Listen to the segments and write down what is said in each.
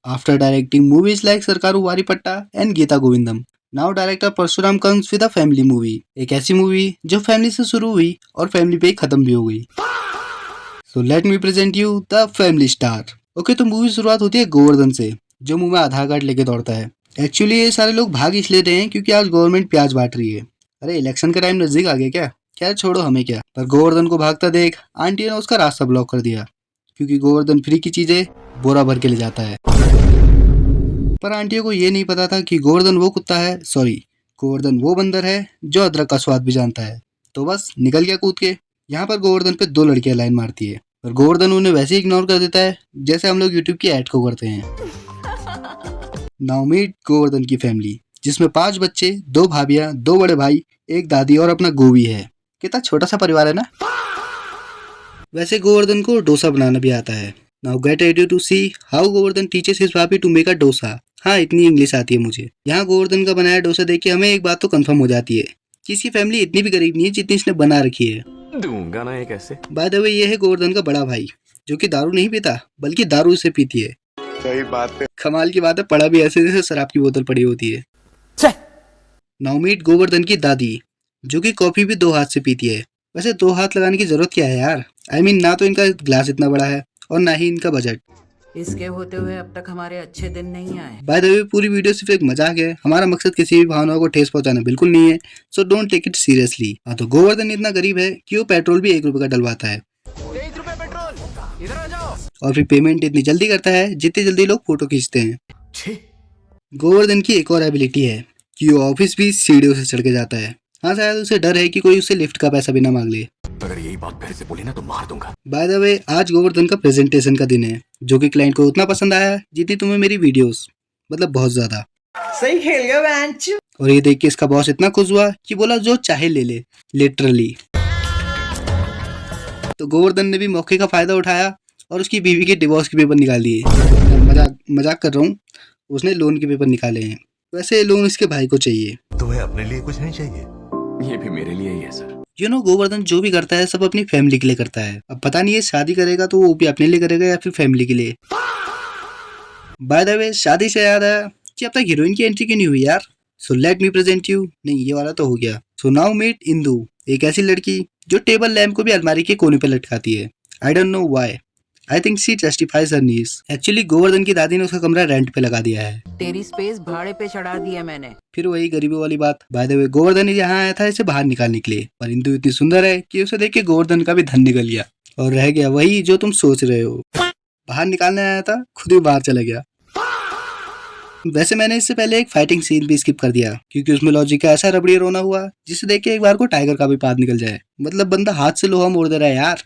After directing movies like Sarkaru Varipatta and Geeta Govindam, now director Parshuram comes with a family movie. एक ऐसी movie जो family से शुरू हुई और फैमिली पे ही खत्म भी हो गई. So let me present you the family star. Okay तो मूवी शुरुआत होती है गोवर्धन से, जो मुंह में आधार कार्ड लेके दौड़ता है. एक्चुअली ये सारे लोग भाग इसलिए रहे हैं क्योंकि आज गवर्नमेंट प्याज बांट रही है. अरे इलेक्शन का टाइम नजदीक आ गया क्या? खैर छोड़ो हमें क्या. पर गोवर्धन को भागता देख आंटी ने उसका रास्ता ब्लॉक कर दिया क्योंकि गोवर्धन फ्री की चीजें बोरा भर के ले जाता है. पर आंटियों को ये नहीं पता था कि गोवर्धन वो कुत्ता है, सॉरी गोवर्धन वो बंदर है जो अदरक का स्वाद भी जानता है. तो बस निकल गया कूद के. यहाँ पर गोवर्धन पे दो लड़कियां लाइन मारती है पर गोवर्धन उन्हें वैसे ही इग्नोर कर देता है जैसे हम लोग यूट्यूब की ऐड को करते हैं. नाउ मीट गोवर्धन की फैमिली, जिसमें 5 बच्चे, 2 भाभियां, 2 बड़े भाई, एक दादी और अपना गोवी है. कितना छोटा सा परिवार है ना. वैसे गोवर्धन को डोसा बनाना भी आता है. Now get ready to see how Govardhan teaches his bhabhi to make a dosa. हाँ इतनी इंग्लिश आती है मुझे. यहाँ गोवर्धन का बनाया डोसा देख के हमें एक बात तो कंफर्म हो जाती है कि इसकी फैमिली इतनी भी गरीब नहीं है जितनी इसने बना रखी है. दूंगा ना एक ऐसे. बाय द वे ये है गोवर्धन का बड़ा भाई जो कि दारू नहीं पीता बल्कि दारू से पीती है. सही बात है. कमाल की बात है, पड़ा भी ऐसे जैसे शराब की बोतल पड़ी होती है. नाउ मीट गोवर्धन की दादी, जो कि कॉफी भी 2 हाथ से पीती है. वैसे 2 हाथ लगाने की जरूरत क्या है यार. आई मीन ना तो इनका ग्लास इतना बड़ा है और ना ही इनका बजट. इसके होते हुए अब तक हमारे अच्छे दिन नहीं आए. बाय द वे पूरी वीडियो सिर्फ एक मजाक है. हमारा मकसद किसी भी भावनाओं को ठेस पहुंचाना बिल्कुल नहीं है, so don't take it seriously. हाँ तो गोवर्धन इतना गरीब है कि वो पेट्रोल भी 1 रुपए का डलवाता है. 23 रुपए पेट्रोल, इधर आ जाओ. और फिर पेमेंट इतनी जल्दी करता है जितनी जल्दी लोग फोटो खींचते हैं. गोवर्धन की एक और एबिलिटी है कि वो ऑफिस भी सीढ़ियों से चढ़ के जाता है. हाँ शायद उसे डर है कि कोई उससे लिफ्ट का पैसा भी ना मांग ले. अगर यही बात फिर से बोली ना तो मार दूंगा. बाय द वे आज गोवर्धन का प्रेजेंटेशन का दिन है जो कि क्लाइंट को उतना पसंद आया जितनी तुम्हें मेरी वीडियोस, मतलब बहुत ज्यादा. सही खेल गया बेंच. और ये देख के इसका बॉस इतना खुश हुआ कि बोला जो चाहे ले ले, लिटरली. तो गोवर्धन ने भी मौके का फायदा उठाया और उसकी बीवी के डिवोर्स के पेपर निकाल दिए. मजाक कर रहा हूँ, उसने लोन के पेपर निकाले हैं. वैसे लोन इसके भाई को चाहिए. तुम्हें अपने लिए कुछ नहीं चाहिए? ये भी मेरे लिए ही है सर. गोवर्धन जो भी करता है सब अपनी फैमिली के लिए करता है. अब पता नहीं ये शादी करेगा तो वो भी अपने लिए करेगा या फिर फैमिली के लिए. बाय द वे शादी से याद आया कि अब तक हीरोइन की एंट्री क्यों नहीं हुई यार. So let me present you. नहीं ये वाला तो हो गया. सो नाउ मीट इंदू, एक ऐसी लड़की जो टेबल लैम्प को भी अलमारी के कोने पे लटकाती है. I don't know why. I think she justifies her needs. Actually Govardhan की दादी ने उसका कमरा रेंट पे लगा दिया है. तेरी स्पेस भाड़े पे चढ़ा दी है मैंने. फिर वही गरीबी वाली बात. बाय द वे गोवर्धन यहाँ आया था इसे बाहर निकालने के लिए, पर इंदु इतनी सुंदर है कि उसे देख के गोवर्धन का भी धन निकल गया और रह गया वही जो तुम सोच रहे हो. बाहर निकालने आया था, खुद ही बाहर चला गया. वैसे मैंने इससे पहले एक फाइटिंग सीन भी स्किप कर दिया क्योंकि उसमें लॉजिक का ऐसा रबड़ी रोना हुआ जिसे देख के एक बार को टाइगर का भी पाद निकल जाए. मतलब बंदा हाथ से लोहा मोड़ दे रहा है यार.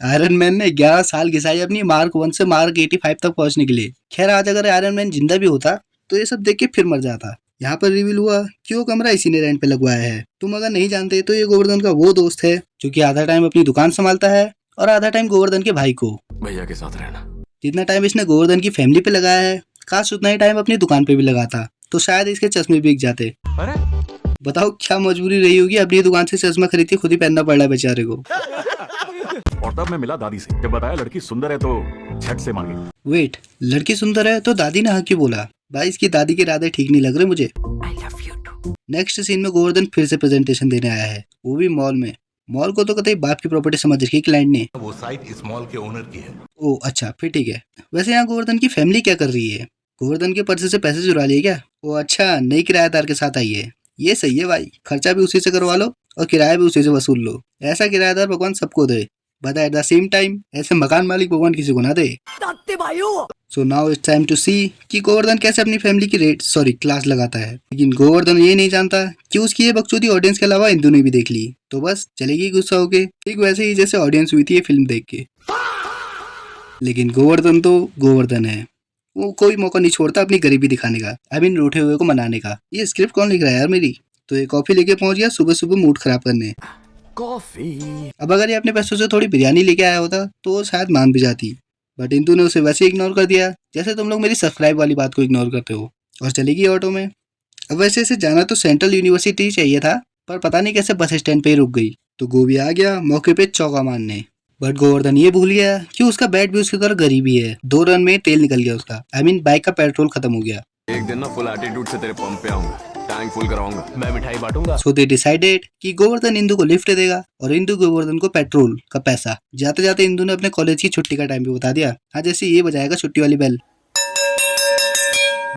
आयरन मैन ने 11 साल घिसाई अपनी मार्क 1 से मार्क 85 तक पहुंचने के लिए. खैर आज अगर आयरन मैन जिंदा भी होता तो ये सब देख के फिर मर जाता. यहाँ पर रिवील हुआ कि वो कमरा इसी ने रेंट पे लगवाया है. तुम अगर नहीं जानते तो ये गोवर्धन का वो दोस्त है जो कि आधा टाइम अपनी दुकान संभालता है और आधा टाइम गोवर्धन के भाई को. भैया के साथ रहना. जितना टाइम इसने गोवर्धन की फैमिली पे लगाया है काश उतना ही टाइम अपनी दुकान पे भी लगाता तो शायद इसके चश्मे बिक जाते. अरे बताओ क्या मजबूरी रही होगी अपनी दुकान से चश्मा खरीद के खुद ही पहनना पड़ रहा है बेचारे को. और तब मैं मिला दादी से, जब बताया लड़की सुंदर है तो झट से मान गई. वेट, लड़की सुंदर है तो दादी ने हाँ क्यों बोला. भाई इसकी दादी के इरादे ठीक नहीं लग रहे मुझे. I love you too. Next scene में गोवर्धन फिर से प्रेजेंटेशन देने आया है, वो भी मॉल में. मॉल को तो कतई बाप की प्रॉपर्टी समझ रखी क्लाइंट ने. वो साइट इस मॉल के ओनर की है. ओ अच्छा फिर ठीक है. वैसे यहाँ गोवर्धन की फैमिली क्या कर रही है. गोवर्धन के पर्से से पैसे चुरा लिए क्या. ओ अच्छा नई किराएदार के साथ आई है. ये सही है भाई, खर्चा भी उसी से करवा लो और किराया भी उसी से वसूल लो. ऐसा किराएदार भगवान सबको दे, but at the same time ऐसे मकान मालिक भगवान किसी को ना दे. So now it's time to see कि गोवर्धन कैसे अपनी फैमिली की क्लास लगाता है. लेकिन गोवर्धन ये नहीं जानता कि उसकी ये बकचोदी ऑडियंस के अलावा इंदु ने भी देख ली तो बस चलेगी गुस्सा होके, ठीक वैसे ही जैसे ऑडियंस हुई थी ये फिल्म देख के. लेकिन गोवर्धन तो गोवर्धन है, वो कोई मौका नहीं छोड़ता अपनी गरीबी दिखाने का, आई मीन रूठे हुए को मनाने का. ये स्क्रिप्ट कौन लिख रहा है यार मेरी. तो ये कॉफी लेके पहुंच गया सुबह सुबह मूड खराब करने. कॉफी. अब अगर ये अपने पैसों से थोड़ी बिरयानी लेके आया होता तो वो शायद मान भी जाती, बट इंदु ने उसे वैसे इग्नोर कर दिया जैसे तुम लोग मेरी सब्सक्राइब वाली बात को इग्नोर करते हो, और चली गई ऑटो में. अब वैसे इसे जाना तो सेंट्रल यूनिवर्सिटी चाहिए था पर पता नहीं कैसे बस स्टैंड पे ही रुक गई. तो गोभी आ गया मौके पे चौका मारने. बट गोवर्धन ये भूल गया कि उसका बैट भी उसकी तरह गरीबी है। 2 रन में तेल निकल गया उसका। बाइक का पेट्रोल खत्म हो गया। एक दिन ना फुल एटीट्यूड से तेरे पंप पे आऊंगा, टैंक फुल कराऊंगा, मैं मिठाई बांटूंगा। सो दे डिसाइडेड कि गोवर्धन इंदु को लिफ्ट देगा और इंदु गोवर्धन को पेट्रोल का पैसा। जाते जाते इंदु ने अपने कॉलेज की छुट्टी का टाइम भी बता दिया। हाँ, जैसे ये बजाएगा छुट्टी वाली बेल।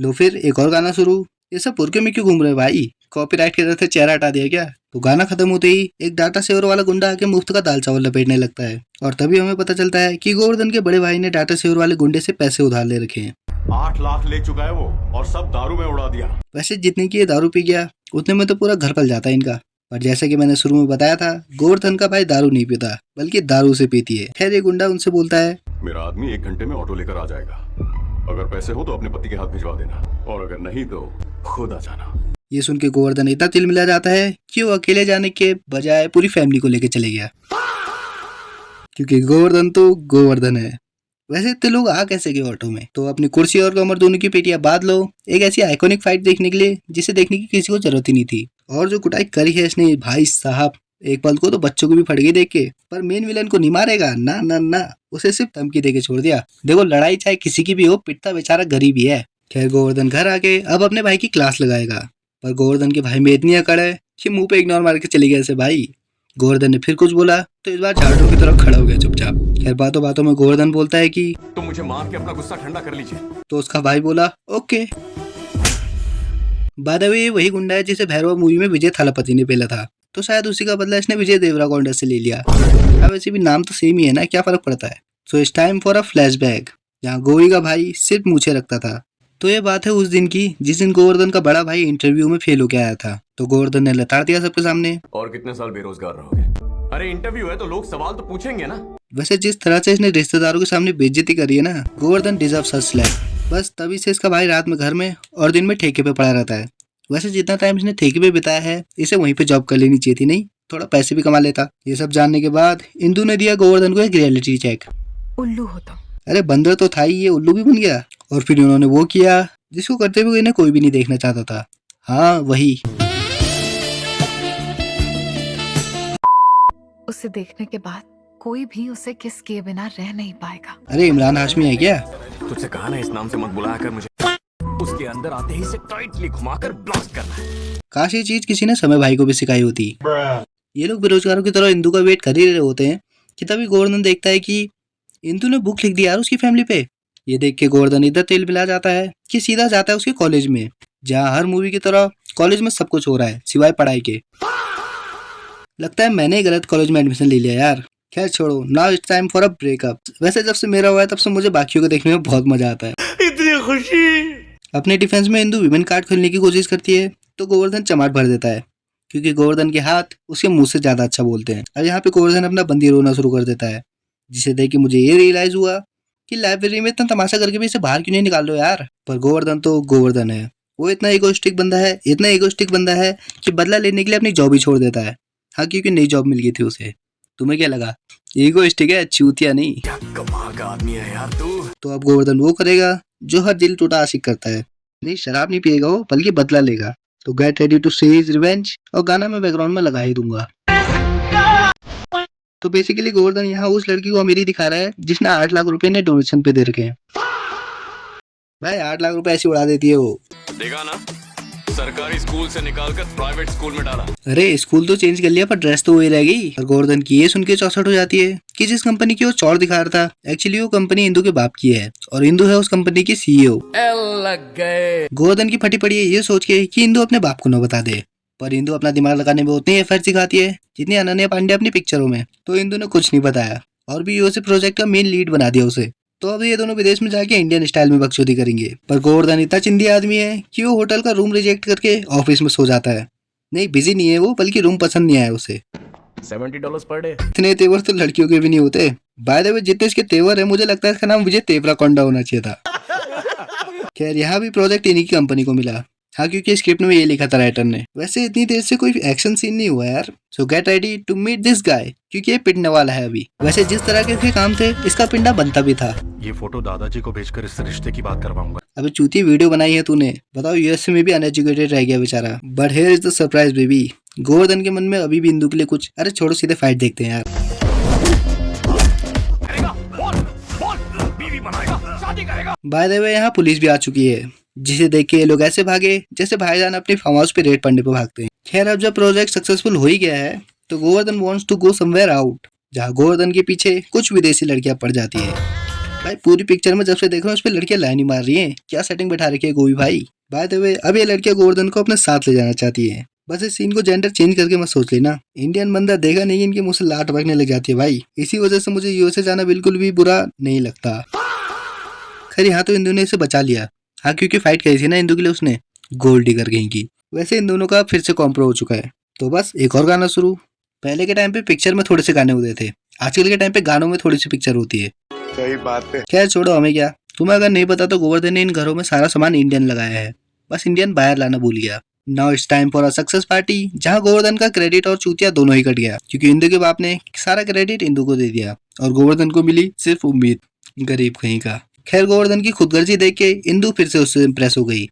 लो फिर एक और गाना शुरू। ये सब बुरके में क्यों घूम रहे भाई? कॉपीराइट के डर से चेहरा हटा दिया क्या? तो गाना खत्म होते ही एक डाटा सेवर वाला गुंडा आके मुफ्त का दाल चावल लपेटने लगता है और तभी हमें पता चलता है कि गोवर्धन के बड़े भाई ने डाटा सेवर वाले गुंडे से पैसे उधार ले रखे हैं। 8 लाख ले चुका है वो और सब दारू में उड़ा दिया। वैसे जितने की ये दारू पी गया उतने में तो पूरा घर पल जाता है इनका। पर जैसे कि मैंने शुरू में बताया था, गोवर्धन का भाई दारू नहीं पीता बल्कि दारू से पीती है। खैर ये गुंडा उनसे बोलता है, मेरा आदमी 1 घंटे में ऑटो लेकर आ जाएगा। अगर पैसे हो तो अपने पति के हाथ भिजवा देना और अगर नहीं तो खुद आ जाना। ये सुन के गोवर्धन इतना तिल मिला जाता है कि वो अकेले जाने के बजाय पूरी फैमिली को लेके चले गया, क्योंकि गोवर्धन तो गोवर्धन है। वैसे इतने लोग आ कैसे गए ऑटो में? तो अपनी कुर्सी और कमर दोनों की पेटियां बांध लो एक ऐसी आइकॉनिक फाइट देखने के लिए जिसे देखने की किसी को जरूरत ही नहीं थी। और जो कुटाई करी है इसने भाई साहब, एक पल को तो बच्चों को भी फट गई देख के। पर मेन विलन को नहीं मारेगा, ना ना ना, उसे सिर्फ धमकी देके छोड़ दिया। देखो लड़ाई चाहे किसी की भी हो, पिटता बेचारा गरीब ही है। खैर गोवर्धन घर आके अब अपने भाई की क्लास लगाएगा, पर गोवर्धन के भाई में इतनी अकड़ है कि मुंह पे इग्नोर मार के चली गया ऐसे भाई। गोवर्धन ने फिर कुछ बोला तो इस बार झाड़ू की तरफ खड़ा हो गया चुपचाप। खैर बातों बातों में गोवर्धन बोलता है कि तुम मुझे मार के अपना गुस्सा ठंडा कर लीजिए। तो उसका भाई बोला ओके। बाय द वे वही गुंडा है जिसे भैरव मूवी में विजय थालापति ने पेला था, तो शायद उसी का बदला इसने विजय देवराकोंडा से ले लिया। अब वैसे भी नाम तो सेम ही है ना, क्या फर्क पड़ता है। So it's time for a flashback, जहाँ गोवी का भाई सिर्फ मूछें रखता था। तो ये बात है उस दिन की जिस दिन गोवर्धन का बड़ा भाई इंटरव्यू में फेल होके आया था। तो गोवर्धन ने लताड़ दिया सबके सामने। और कितने साल बेरोजगार रहोगे? अरे इंटरव्यू है तो लोग सवाल तो पूछेंगे ना। वैसे जिस तरह से इसने रिश्तेदारों के सामने बेइज्जती करी है ना, गोवर्धन डिजर्व्स अ स्लैप। बस तभी से इसका भाई रात में घर में और दिन में ठेके पे पड़ा रहता है। वैसे जितना टाइम इसने ठेके पे बिताया है, इसे वहीं पे जॉब कर लेनी चाहिए थी, नहीं थोड़ा पैसे भी कमा लेता। ये सब जानने के बाद इंदु ने दिया गोवर्धन को एक रियलिटी चेक। उल्लू होता। अरे बंदर तो था ही, ये उल्लू भी बन गया। और फिर उन्होंने वो किया जिसको करते हुए इन्हें कोई भी नहीं देखना चाहता था। हाँ वही। उसे देखने के बाद कोई भी उसे किस किए बिना रह नहीं पाएगा। अरे इमरान हाशमी है क्या? तुझसे कहा ना इस नाम से मत बुलाया कर मुझे। उसके अंदर आते ही से टाइटली घुमाकर ब्लास्ट करना है। काश ये चीज किसी ने समय भाई को भी सिखाई होती। ये लोग बेरोजगारों की तरह इंदु का वेट कर ही रहे होते हैं कि तभी गोवर्धन देखता है कि इंदु ने बुक लिख दी यार उसकी फैमिली पे। ये देख के गोवर्धन इधर तेल मिला जाता है कि सीधा जाता है उसके कॉलेज में, जहाँ हर मूवी की तरह कॉलेज में सब कुछ हो रहा है सिवाय पढ़ाई के। लगता है मैंने ही गलत कॉलेज में एडमिशन ले लिया यार। खैर छोड़ो, now it's time for a breakup. वैसे जब से मेरा हुआ है तब से मुझे बाकियों को देखने में बहुत मजा आता है। इतनी खुशी। अपने डिफेंस में इंदु विमेन कार्ड खोलने की कोशिश करती है तो गोवर्धन चमाट भर देता है, क्योंकि गोवर्धन के हाथ उसके मुंह से ज्यादा अच्छा बोलते हैं। अब यहाँ पे गोवर्धन अपना बंदी रोना शुरू कर देता है, जिसे देख के मुझे ये रियलाइज हुआ कि लाइब्रेरी में इतना तमाशा करके भी इसे बाहर क्यों नहीं निकाल लो यार। पर गोवर्धन तो गोवर्धन है, वो इतना इगोइस्टिक बंदा है, इतना इगोइस्टिक बंदा है कि बदला लेने के लिए अपनी जॉब ही छोड़ देता है। हाँ, क्योंकि नई जॉब मिल गई थी उसे। तुम्हें क्या लगा इगोइस्टिक है, चूतिया नहीं। क्या कमाल का आदमी है यार तू। तो अब गोवर्धन वो करेगा जो हर दिल टूटा आशिक करता है। नहीं, शराब नहीं पिएगा वो, बल्कि बदला लेगा। तो get ready to see his revenge. और गाना मैं बैकग्राउंड में लगा ही दूंगा। तो बेसिकली गोवर्धन यहाँ उस लड़की को अमीरी दिखा रहा है जिसने 8 लाख रुपए ने डोनेशन पे दे रखे हैं। भाई 8 लाख रुपए ऐसी उड़ा देती है वो। देखा ना, सरकारी स्कूल से निकालकर प्राइवेट स्कूल में डाला। अरे स्कूल तो चेंज कर लिया पर ड्रेस तो वही रह गई। और गोवर्धन की ये सुन के चौसठ हो जाती है कि जिस कंपनी की वो चौड़ दिखा रहा था, एक्चुअली वो कंपनी इंदु के बाप की है और इंदु है उस कंपनी की सीईओ। लग गए। गोवर्धन की फटी पड़ी है ये सोच के कि इंदु अपने बाप को न बता दे, पर इंदु अपना दिमाग लगाने में उतनी एफर्ट दिखाती है जितनी अनन्या पांडे अपनी पिक्चरों में। तो इंदु ने कुछ नहीं बताया और भी उसे प्रोजेक्ट का मेन लीड बना दिया उसे। तो अब ये दोनों विदेश में जाके इंडियन स्टाइल में बकचोदी करेंगे। पर गोवर्धन इतना चिंदी आदमी है कि वो होटल का रूम रिजेक्ट करके ऑफिस में सो जाता है। नहीं, बिजी नहीं है वो, बल्कि रूम पसंद नहीं आया उसे। $70 पर डे। इतने तेवर तो लड़कियों के भी नहीं होते। बाय द वे जितने इसके तेवर है, मुझे लगता है इसका नाम विजय देवराकोंडा होना चाहिए था। खैर यहाँ भी प्रोजेक्ट इन्हीं की कंपनी को मिला। हाँ, क्योंकि स्क्रिप्ट में ये लिखा था राइटर ने। वैसे इतनी देर से कोई एक्शन सीन नहीं हुआ यार। So get ready to meet this guy, क्योंकि ये पिटने वाला है अभी। वैसे जिस तरह के इसके काम थे, इसका पिंडा बनता भी था। ये फोटो दादाजी को भेजकर इस रिश्ते की बात करवाऊंगा। अबे चूती वीडियो बनाई है तूने, बताओ यूएस में भी अनएजुकेटेड रह गया बेचारा। But here is the surprise baby, Govardhan के मन में अभी भी इंदु के लिए कुछ। अरे छोड़ो, सीधे फाइट देखते हैं यार। बाय द वे यहाँ पुलिस भी आ चुकी है, जिसे देख के ये लोग ऐसे भागे जैसे भाईजान अपने फार्म हाउस पे रेड पड़ने पे भागते हैं। खैर अब जब प्रोजेक्ट सक्सेसफुल हो ही गया है तो Govardhan wants to go somewhere out, जहाँ गोवर्धन के पीछे कुछ विदेशी लड़कियां पड़ जाती है। भाई पूरी पिक्चर में जब से देख रहा हूँ उस पर लड़कियां लाइन ही मार रही हैं, क्या सेटिंग बैठा रखी है गोवी भाई। बाय द वे अब ये लड़कियां गोवर्धन को अपने साथ ले जाना चाहती है। बस इस सीन को जेंडर चेंज करके मत सोच लेना, इंडियन बंदा देखा नहीं इनके मुंह से लात टपकने लग जाती है भाई। इसी वजह से मुझे यूएसए जाना बिल्कुल भी बुरा नहीं लगता। खैर यहाँ तो इंदू ने इसे बचा लिया, हाँ क्योंकि फाइट करी थी ना इंदू के लिए उसने, गोल्ड डिगर कहीं की। वैसे इन दोनों का फिर से कॉम्प्रो हो चुका है, तो बस एक और गाना शुरू। पहले के टाइम पे पिक्चर में थोड़े से गाने होते थे, आजकल के टाइम पे गानों में थोड़ी सी पिक्चर होती है। सही बात है। खैर छोड़ो, हमें क्या। तुम्हें अगर नहीं पता तो गोवर्धन ने इन घरों में सारा सामान इंडियन लगाया है, बस इंडियन बाहर लाना भूल गया। Now it's time for a success party, जहाँ गोवर्धन का क्रेडिट और चूतिया दोनों ही कट गया, क्योंकि इंदू के बाप ने सारा क्रेडिट इंदू को दे दिया और गोवर्धन को मिली सिर्फ उम्मीद, गरीब कहीं का। खैर गोवर्धन की खुदगर्जी देख के इंदू फिर से उससे इम्प्रेस हो गई,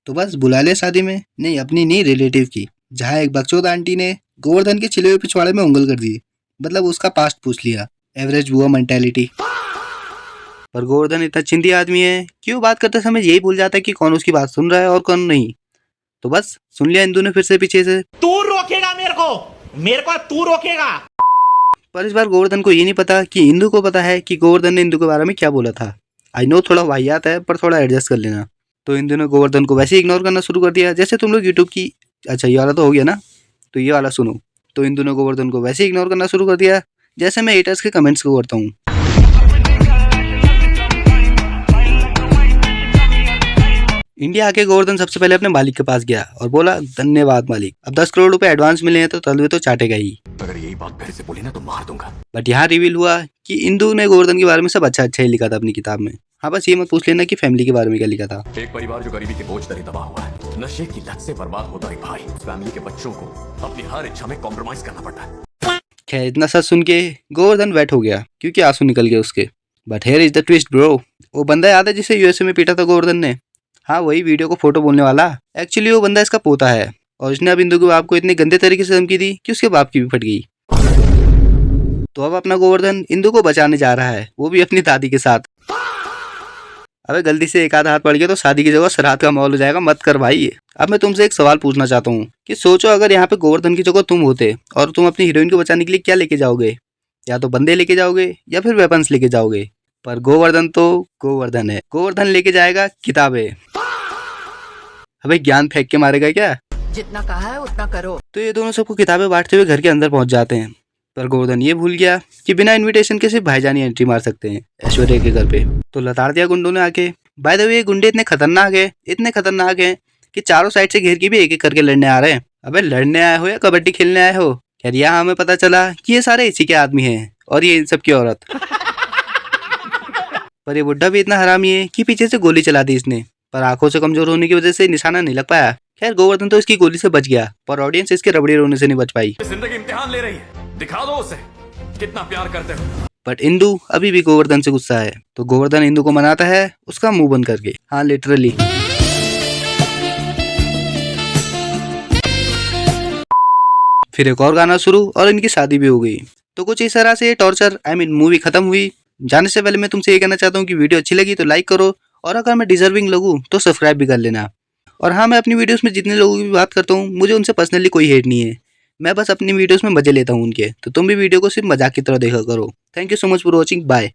तो बस बुला लिया शादी में, नहीं अपनी नहीं रिलेटिव की, जहाँ एक बकचोद आंटी ने गोवर्धन के छिले हुए पिछवाड़े में उंगल कर दी, मतलब उसका पास्ट पूछ लिया। एवरेज बुआ मेंटेलिटी। पर गोवर्धन इतना चिंती आदमी है कि वो बात करते समय यही भूल जाता है कि कौन उसकी बात सुन रहा है और कौन नहीं। तो बस सुन लिया इंदू ने फिर से पीछे से, तू रोकेगा मेरे को तू रोकेगा। पर इस बार गोवर्धन को ये नहीं पता कि इंदू को पता है कि गोवर्धन ने इंदू के बारे में क्या बोला था। आई नो थोड़ा वाहियात है, पर थोड़ा एडजस्ट कर लेना। तो इंदू ने गोवर्धन को वैसे ही इग्नोर करना शुरू कर दिया, जैसे तुम लोग यूट्यूब की, अच्छा ये वाला तो हो गया ना, तो ये वाला सुनो। तो इंदू ने गोवर्धन को वैसे ही इग्नोर करना शुरू कर दिया जैसे मैं हेटर्स के कमेंट्स को करता हूँ। इंडिया आके गोवर्धन सबसे पहले अपने मालिक के पास गया और बोला, धन्यवाद मालिक, अब 10 करोड़ रुपए एडवांस मिले हैं तो तलवे तो चाटेगा ही। अगर यही बात फिर से बोली ना तो मार दूंगा। बट यहाँ रिवील हुआ कि इंदू ने गोवर्धन के बारे में सब अच्छा अच्छा ही लिखा था अपनी किताब में। हाँ बस ये मत पूछ लेना कि फैमिली के बारे में क्या लिखा था। एक परिवार जो गरीबी के बोझ तले दबा हुआ है, नशे की लत से बर्बाद होता है भाई, फैमिली के बच्चों को अपनी हर इच्छा में कॉम्प्रोमाइज करना पड़ता है। खैर इतना सच सुन के गोवर्धन वेट हो गया क्योंकि आंसू निकल गए उसके। But here is the twist bro, वो बंदा याद है जिसे यूएसए में पीटा था गोवर्धन ने? हाँ वही वीडियो को फोटो बोलने वाला। एक्चुअली वो बंदा इसका पोता है और उसने अब इंदू के बाप को इतने गंदे तरीके से धमकी दी कि उसके बाप की भी फट गई। तो अब अपना गोवर्धन इंदू को बचाने जा रहा है, वो भी अपनी दादी के साथ। अबे गलती से एक आधा हाथ पड़ गया तो शादी की जगह श्राद्ध का माहौल हो जाएगा, मत कर भाई। अब मैं तुमसे एक सवाल पूछना चाहता हूँ कि सोचो अगर यहाँ पे गोवर्धन की जगह तुम होते और तुम अपनी हीरोइन को बचाने के लिए क्या लेके जाओगे? या तो बंदे लेके जाओगे या फिर वेपन्स लेके जाओगे। पर गोवर्धन तो गोवर्धन है, गोवर्धन लेके जाएगा किताबें। अबे ज्ञान फेंक के मारेगा क्या? जितना कहा है उतना करो। तो ये दोनों सबको किताबें बांटते हुए घर के अंदर पहुंच जाते हैं। पर गोवर्धन ये भूल गया कि बिना इनविटेशन के सिर्फ भाईजान ही एंट्री मार सकते हैं ऐश्वर्या के घर पे। तो लताड़ दिया गुंडों ने आके। बाय द वे ये गुंडे इतने खतरनाक है कि चारों साइड से घेर के भी एक एक करके लड़ने आ रहे हैं। अबे लड़ने आए हो या कबड्डी खेलने आए हो? खैर यहाँ हमें पता चला कि ये सारे इसी के आदमी हैं और ये इन सब की औरत। पर ये बुड्ढा भी इतना हरामी है कि पीछे से गोली चला दी इसने, पर आंखों से कमजोर होने की वजह से निशाना नहीं लग पाया। खैर गोवर्धन तो इसकी गोली से बच गया, पर ऑडियंस इसके रबड़ी रोने से नहीं बच पाई। जिंदगी इम्तिहान ले रही है, दिखा दो उसे कितना प्यार करते हो। बट इंदू अभी भी गोवर्धन से गुस्सा है, तो गोवर्धन इंदू को मनाता है उसका मुंह बंद करके। हाँ लिटरली। फिर एक और गाना शुरू और इनकी शादी भी हो गई। तो कुछ इस तरह से टॉर्चर मूवी खत्म हुई। जाने से पहले मैं तुमसे ये कहना चाहता हूँ कि वीडियो अच्छी लगी तो लाइक करो, और अगर मैं डिजर्विंग लगूँ तो सब्सक्राइब भी कर लेना। और हाँ, मैं अपनी वीडियोस में जितने लोगों की बात करता हूँ मुझे उनसे पर्सनली कोई हेट नहीं है, मैं बस अपनी वीडियोस में मजे लेता हूँ उनके। तो तुम भी वीडियो को सिर्फ मजाक की तरह देखा करो। Thank you so much for watching, bye.